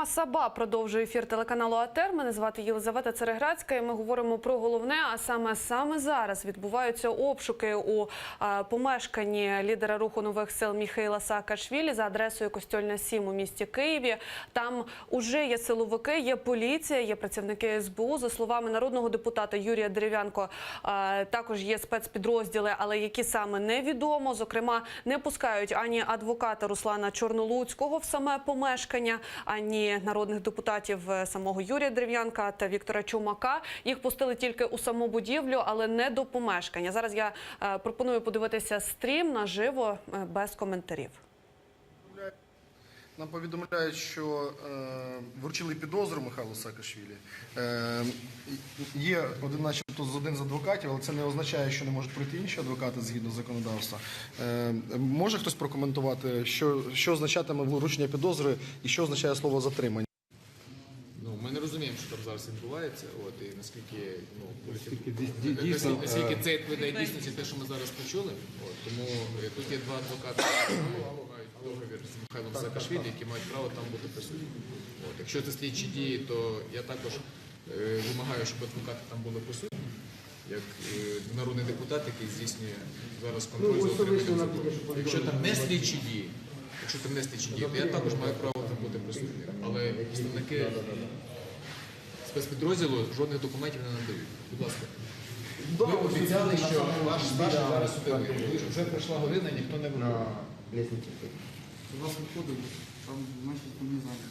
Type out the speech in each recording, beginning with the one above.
Програма «Саба» продовжує ефір телеканалу АТР. Мене звати Єлизавета Цереградська і ми говоримо про головне, а саме зараз відбуваються обшуки у помешканні лідера руху нових сил Міхеїла Саакашвілі за адресою Костьольна, 7 у місті Києві. Там уже є силовики, є поліція, є працівники СБУ. За словами народного депутата Юрія Дерев'янко, також є спецпідрозділи, але які саме невідомо. Зокрема, не пускають ані адвоката Руслана Чорнолуцького в саме помешкання, ані народних депутатів самого Юрія Дерев'янка та Віктора Чумака. Їх пустили тільки у саму будівлю, але не до помешкання. Зараз я пропоную подивитися стрім наживо, без коментарів. Нам повідомляють, що вручили підозру Михайлу Саакашвілі. Є начебто один з адвокатів, але це не означає, що не можуть пройти інші адвокати згідно законодавства. Може хтось прокоментувати, що означатиме вручення підозри і що означає слово «затримання»? Ми не розуміємо, що там зараз відбувається, і наскільки це відповідає дійсності те, що ми зараз почули. Тому тут є два адвокати, які мають договір з Михайлом Саакашвілі, які мають право там бути присутні. Якщо це слідчі дії, то я також вимагаю, щоб адвокати там були присутні, як народний депутат, який здійснює зараз контроль за отриманням закону. Якщо там не слідчі дії, то я також маю право там бути присутнім. Але представники спецпідрозділу жодних документів не надають. Будь ласка. Ви обіцяли, що ваш старший зараз судовий. Вже пройшла година, ніхто не виходить. У вас виходить, там, значить, не знаю.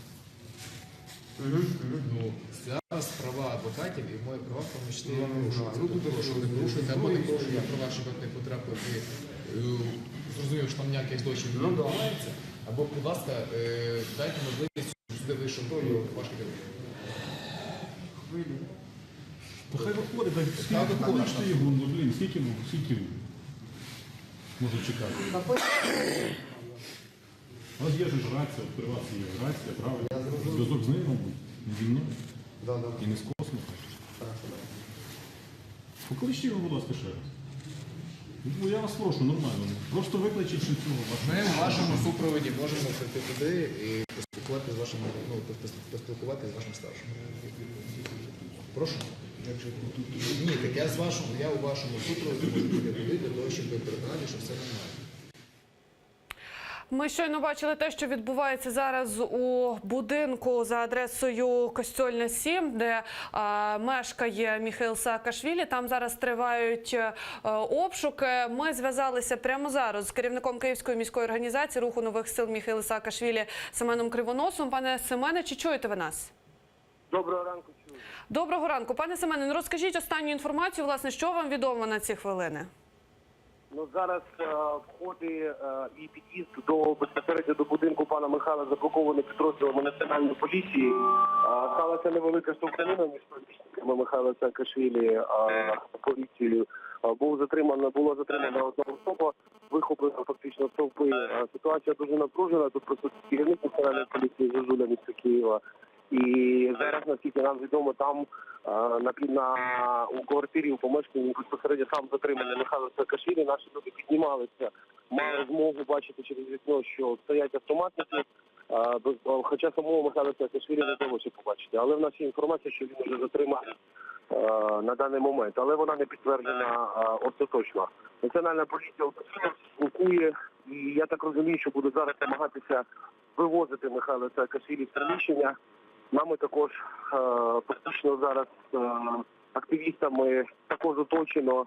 Зараз права адвокатів і мої права, в тому числі, порушуються або не порушують права, щоб не потрапив і зрозумів, що там ніяких злочинів не відбувається, або, будь ласка, дайте можливість, щоб сюди вийшов ваш керівник. Хай виходить, так його, скільки може чекати? У вас є ж рація, при вас є рація, правильно? Зв'язок з ним, мабуть, не зі мною і не з космосом. Покличте його, будь ласка, ще раз. Я вас прошу, нормально. Просто викличіть цього вашого. Ми в вашому супроводі можемо прийти туди і поспілкуватися з вашим старшим. Прошу? Ні, так я у вашому супроводі можу прийти туди для того, щоб ви переконали, що все нормально. Ми щойно бачили те, що відбувається зараз у будинку за адресою Костьольна, 7, де мешкає Міхеїл Саакашвілі. Там зараз тривають обшуки. Ми зв'язалися прямо зараз з керівником Київської міської організації руху нових сил Міхеїла Саакашвілі Семеном Кривоносом. Пане Семене, чи чуєте ви нас? Доброго ранку, чую. Доброго ранку. Пане Семене, розкажіть останню інформацію, власне, що вам відомо на ці хвилини? Зараз входи і під'їзд безпосередньо до будинку пана Михайла заблокований підрозділами Національної поліції. Сталася невелика штовханина між політиками Михайла Саакашвілі поліцією. Було затримано одна особа, вихоплено фактично в стовпи. Ситуація дуже напружена. Тут присутній керівник Національної поліції Жужуля міста Києва. І зараз, наскільки нам відомо, там у квартирі, у помешканні безпосередньо сам затриманий Михайло Саакашвілі. Наші люди піднімалися, мали змогу бачити через вікно, що стоять автоматники, хоча самого Михайла Саакашвілі не вдалося побачити. Але в нас є інформація, що він вже затриманий на даний момент, але вона не підтверджена остаточно. Національна поліція спілкує, і я так розумію, що буде зараз намагатися вивозити Михайла Саакашвілі з приміщення. Нами також фактично зараз активістами також оточено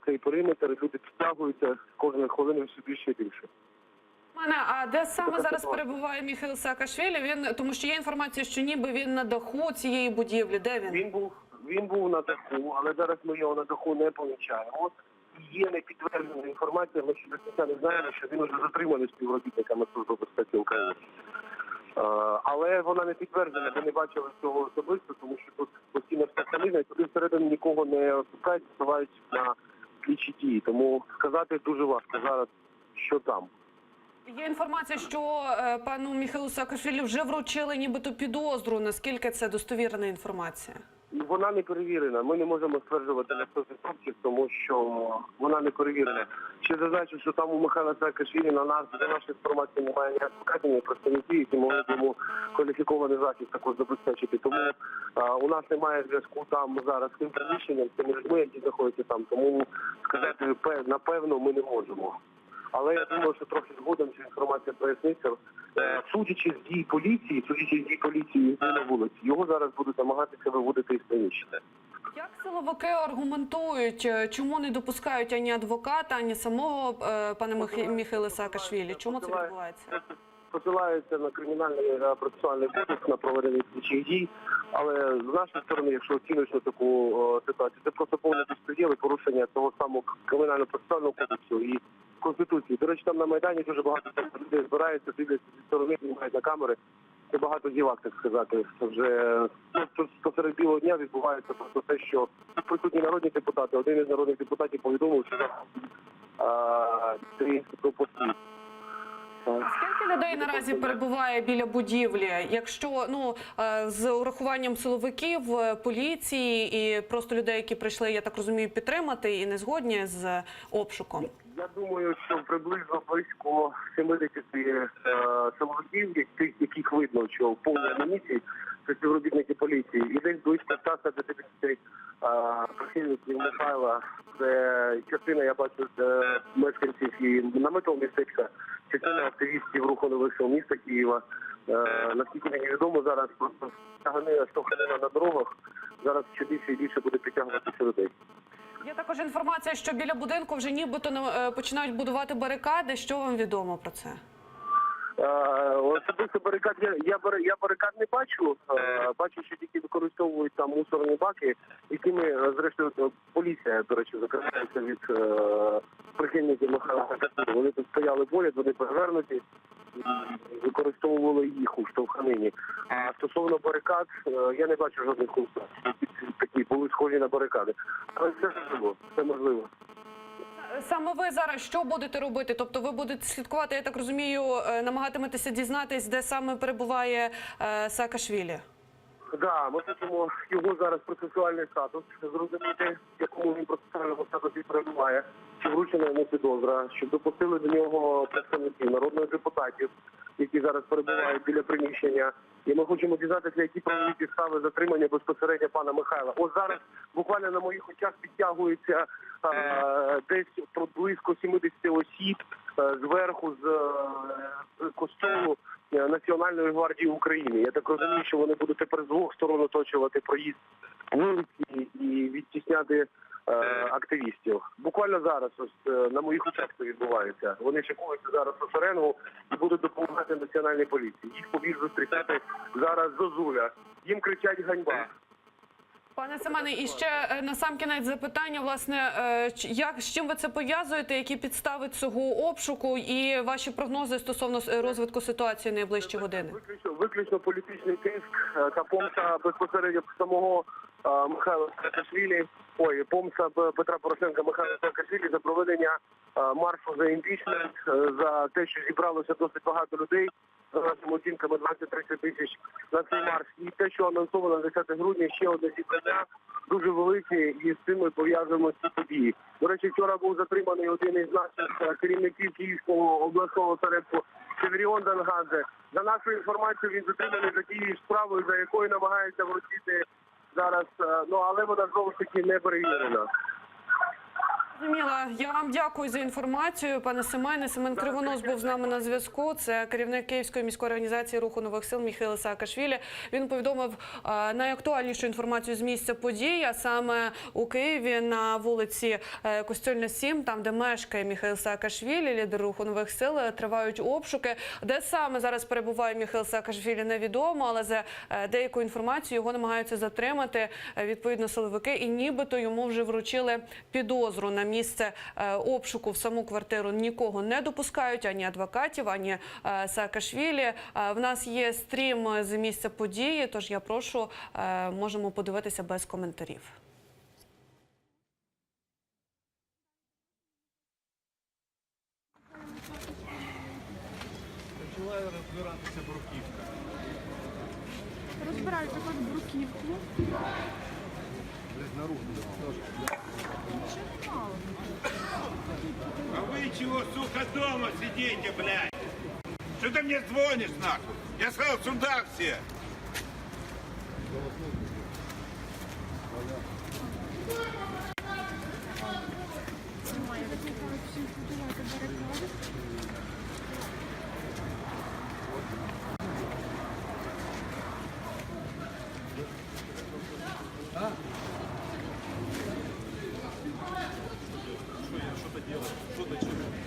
цей периметр, і люди підтягуються кожної хвилини все більше і більше. А де саме зараз перебуває Міхеїл Саакашвілі? Тому що є інформація, що ніби він на даху цієї будівлі. Де він? Він був на даху, але зараз ми його на даху не помічаємо. Є непідтверджена інформація, ми ще до кінця не знаємо, що він вже затриманий співробітниками Служби безпеки України. Але вона не підтверджена, ми не бачили цього особисто, тому що тут постійно спеціалізм, і туди всередину нікого не пускають, вставають на слідчі дії. Тому сказати дуже важко зараз, що там. Є інформація, що пану Міхеїлу Саакашвілі вже вручили нібито підозру. Наскільки це достовірна інформація? Вона не перевірена. Ми не можемо стверджувати на 100%, тому що вона не перевірена. Ще зазначу, що там у Михайла Саакашвілі на нашій інформації немає ні адвокатів, ні представників, які могли б йому кваліфікований захист також забезпечити. Тому у нас немає зв'язку там зараз з тим приміщенням, з тими людьми, які знаходяться там. Тому сказати напевно ми не можемо. Але я думаю, що трохи згодом ця інформація проясниться. Судячи з дій поліції на вулиці, його зараз будуть намагатися виводити із приміщення. Як силовики аргументують, чому не допускають ані адвоката, ані самого пана Міхайла Саакашвілі? Чому це відбувається? Посилаються на кримінальний процесуальний кодекс, на проведення слідчих дій, але з нашої сторони, якщо оцінюєш на таку ситуацію, це просто повне безпреділ і порушення того самого кримінального процесуального кодексу і Конституції. До речі, там на Майдані дуже багато людей збирається, дивляться зі сторони, знімають на камери. Це багато зівак, так сказати. Це вже посеред білого дня відбувається просто те, що присутні народні депутати. Один із народних депутатів повідомив, що це пропустить. Скільки людей наразі перебуває біля будівлі? Якщо з урахуванням силовиків, поліції і просто людей, які прийшли, я так розумію, підтримати і не згодні з обшуком? Я думаю, що приблизно близько 70 силовиків, яких видно, що в повній амуніції, це співробітники поліції, і десь близько 150 прихильників Михайла. Це частина, я бачу, мешканців і наметового містечка, частина активістів руху нових сил міста Києва. Наскільки мені відомо, зараз просто штовханина на дорогах, зараз ще більше і більше буде притягуватися людей. Є також інформація, що біля будинку вже нібито починають будувати барикади. Що вам відомо про це? Особисто барикад я барикад не бачу. Бачу, що тільки використовують там мусорні баки, якими, зрештою, поліція, до речі, закривається від прихильників Михайла Саакашвілі. Вони тут стояли поряд, вони перевернуті і використовували їх у штовханині. А стосовно барикад, я не бачу жодних такі були схожі на барикади. Але це можливо. Саме ви зараз що будете робити? Тобто ви будете слідкувати, я так розумію, намагатиметеся дізнатись, де саме перебуває Саакашвілі? Так, ми хочемо його зараз процесуальний статус зрозуміти, в якому він процесуальному статусі перебуває, чи вручена йому підозра, щоб допустили до нього представників народних депутатів, які зараз перебувають біля приміщення. І ми хочемо дізнатися, які правові підстави затримання безпосередньо пана Михайла. Ось зараз буквально на моїх очах підтягується десь близько 70 осіб зверху з костюму Національної гвардії України. Я так розумію, що вони будуть тепер з двох сторон оточувати проїзд вулиці і відтісняти активістів. Буквально зараз, ось на моїх очах це відбувається. Вони шикуються зараз у шеренгу і будуть допомагати національній поліції. Їх побіг зустрічати зараз зозуля. Їм кричать «ганьба». Пане Семене, і ще насамкінець запитання, власне, з чим ви це пов'язуєте, які підстави цього обшуку і ваші прогнози стосовно розвитку ситуації найближчі години? Виключно політичний тиск та помста безпосередньо самого Михайла Саакашвілі, помста Петра Порошенка Михайла Саакашвілі за проведення маршу за імпічмент, за те, що зібралося досить багато людей, за нашими оцінками 20-30 тисяч на цей марш. І те, що анонсовано 10 грудня, ще одне зібрання, дуже велике, і з цим ми пов'язуємо ці події. До речі, вчора був затриманий один із наших керівників Київського обласного осередку Северіон Дангадзе. За нашою інформацією, він затриманий за тією справою, за якою намагається вручити зараз, але вона знову ж таки не перевірена. Зрозуміла. Я вам дякую за інформацію, пане Семене. Семен Кривонос був з нами на зв'язку. Це керівник Київської міської організації Руху нових сил Міхайла Саакашвілі. Він повідомив найактуальнішу інформацію з місця подій, а саме у Києві на вулиці Костюльна, 7, там, де мешкає Міхайл Саакашвілі, лідер Руху нових сил, тривають обшуки. Де саме зараз перебуває Міхайл Саакашвілі, невідомо, але за деякою інформацією його намагаються затримати відповідно силовики, і нібито йому вже вручили підозру. На місце обшуку в саму квартиру нікого не допускають, ані адвокатів, ані Саакашвілі. В нас є стрім з місця події, тож я прошу, можемо подивитися без коментарів. Почала розбиратися бруківка. Розбирають також бруківку. А вы чего, сука, дома сидите, блядь? Что ты мне звонишь, нахуй? Я сказал, сюда все.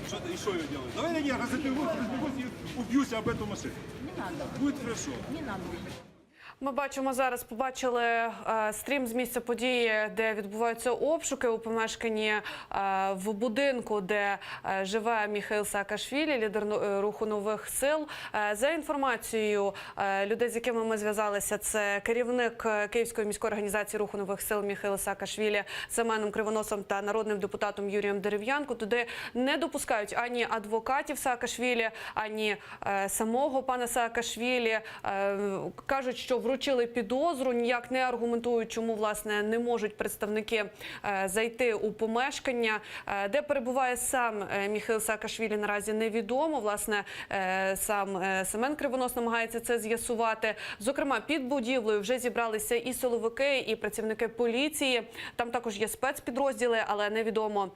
Что-то еще я делаю. Давай я разбегусь и убьюсь об эту машину. Не надо. Будет хорошо. Не надо. Ми бачимо зараз, побачили стрім з місця події, де відбуваються обшуки у помешканні в будинку, де живе Міхеїл Саакашвілі, лідер руху нових сил. За інформацією людей, з якими ми зв'язалися, це керівник Київської міської організації руху нових сил Міхеїл Саакашвілі Семеном Кривоносом та народним депутатом Юрієм Дерев'янко. Туди не допускають ані адвокатів Саакашвілі, ані самого пана Саакашвілі. Кажуть, що вручили підозру, ніяк не аргументують, чому, власне, не можуть представники зайти у помешкання. Де перебуває сам Міхеїл Саакашвілі, наразі невідомо. Власне, сам Семен Кривонос намагається це з'ясувати. Зокрема, під будівлею вже зібралися і силовики, і працівники поліції. Там також є спецпідрозділи, але невідомо,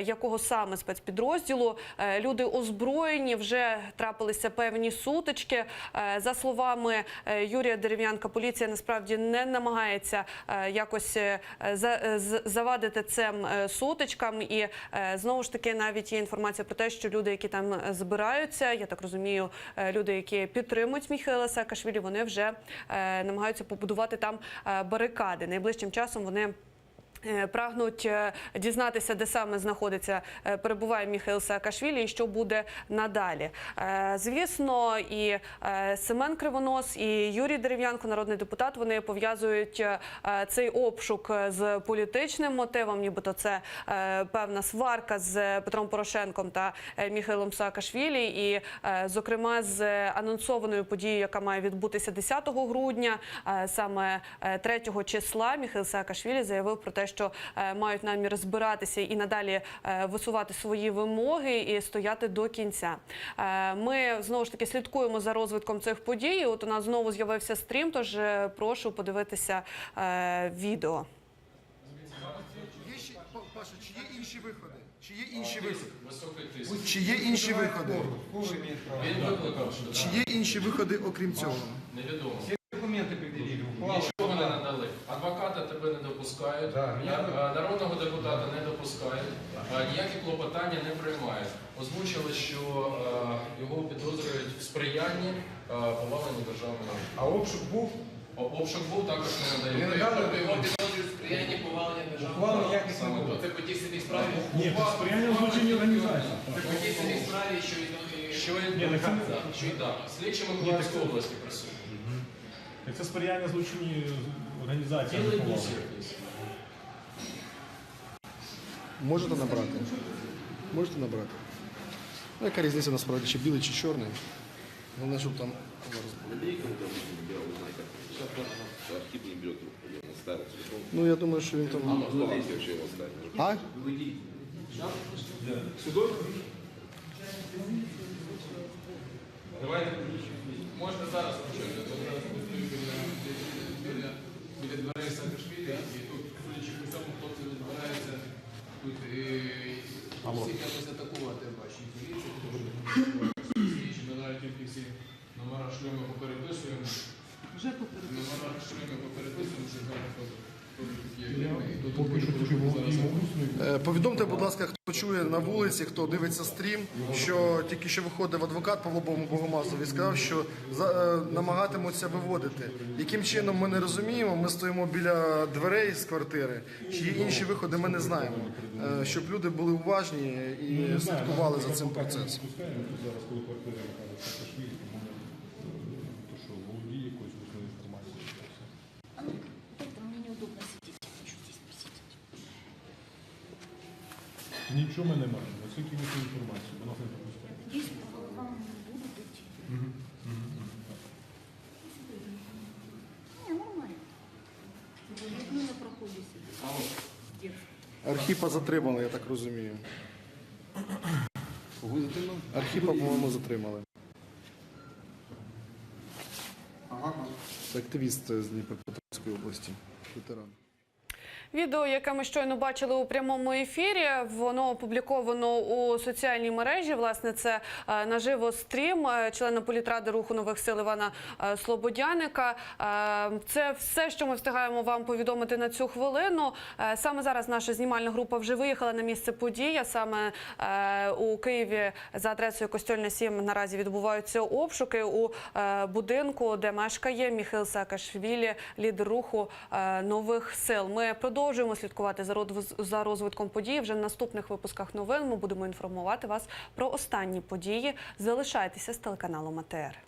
якого саме спецпідрозділу. Люди озброєні, вже трапилися певні сутички. За словами Юрія Дерев'янка, поліція насправді не намагається якось завадити цим сутичкам. І знову ж таки навіть є інформація про те, що люди, які там збираються, я так розумію, люди, які підтримують Міхеїла Саакашвілі, вони вже намагаються побудувати там барикади. Найближчим часом вони прагнуть дізнатися, де саме знаходиться, перебуває Міхеїл Саакашвілі і що буде надалі. Звісно, і Семен Кривонос, і Юрій Дерев'янко, народний депутат, вони пов'язують цей обшук з політичним мотивом, нібито це певна сварка з Петром Порошенком та Міхеїлом Саакашвілі. І, зокрема, з анонсованою подією, яка має відбутися 10 грудня, саме 3 числа, Міхеїл Саакашвілі заявив про те, що мають намір збиратися і надалі висувати свої вимоги і стояти до кінця. Ми, знову ж таки, слідкуємо за розвитком цих подій. От у нас знову з'явився стрім, тож прошу подивитися відео. Паша, чи є інші виходи? Чи є інші виходи? Чи є інші виходи? Чи є інші виходи, окрім цього? Невідомо. Документы предъявили. Нічого не надали. Адвоката тебе не допускають, народного депутата не допускають, ніякі клопотання не приймають. Озвучили, що його підозрюють в сприянні поваленню державної. А обшук був? Обшук був, також не надають. Тобто його підозрюють в сприянні поваленню державної. Це по тій самій справі. Ні, це сприяння в злочинній організації. Це по тій самій справі, що й так. Слідчі Миколаївської області присутні. Це сприяння злочинній організації. Білий бусір. Можете набрати? Можете набрати? Ну, яка різниця насправді, чи білий, чи чорний? Головне, щоб там зараз було. Ну, я думаю, що він там... А? Давайте, можна зараз почати. Біля дверей Саакашвілі, і тут, судячи по цьому, хлопці збираються тут всіх якось атакувати, бачу, і поліцію, тому що слідчі надають тільки всі номера шлюми попереписуємо. Вже попередили. Номера шлюми попереписуємо, що зараз Повідомте, будь ласка, хто чує на вулиці, хто дивиться стрім, що тільки що виходив адвокат Павло Богомазов і сказав, що намагатимуться виводити. Яким чином ми не розуміємо, ми стоїмо біля дверей з квартири, чи є інші виходи, ми не знаємо. Щоб люди були уважні і слідкували за цим процесом. Зараз, коли квартира Саакашвілі, то що володіє якоюсь усною інформацією. Это мне неудобно сидеть. Я хочу здесь посидеть. Нічого ми не маємо, оскільки ми цю інформацію, вона не пропускає. Надеюсь, вам будут идти. Не, нормально. Людмила проходит. Архіпа затримали, я так розумію. Кого затримали? Архіпа, по-моєму, затримали. Ага. Це активіст з Дніпропетровської області, ветеран. Відео, яке ми щойно бачили у прямому ефірі, воно опубліковано у соціальній мережі. Власне, це наживо стрім члена політради Руху нових сил Івана Слободяника. Це все, що ми встигаємо вам повідомити на цю хвилину. Саме зараз наша знімальна група вже виїхала на місце події. Саме у Києві за адресою Костьольна 7 наразі відбуваються обшуки у будинку, де мешкає Міхейл Саакашвілі, лідер Руху нових сил. Ми продовжуємо слідкувати за розвитком подій. Вже в наступних випусках новин ми будемо інформувати вас про останні події. Залишайтеся з телеканалом АТР.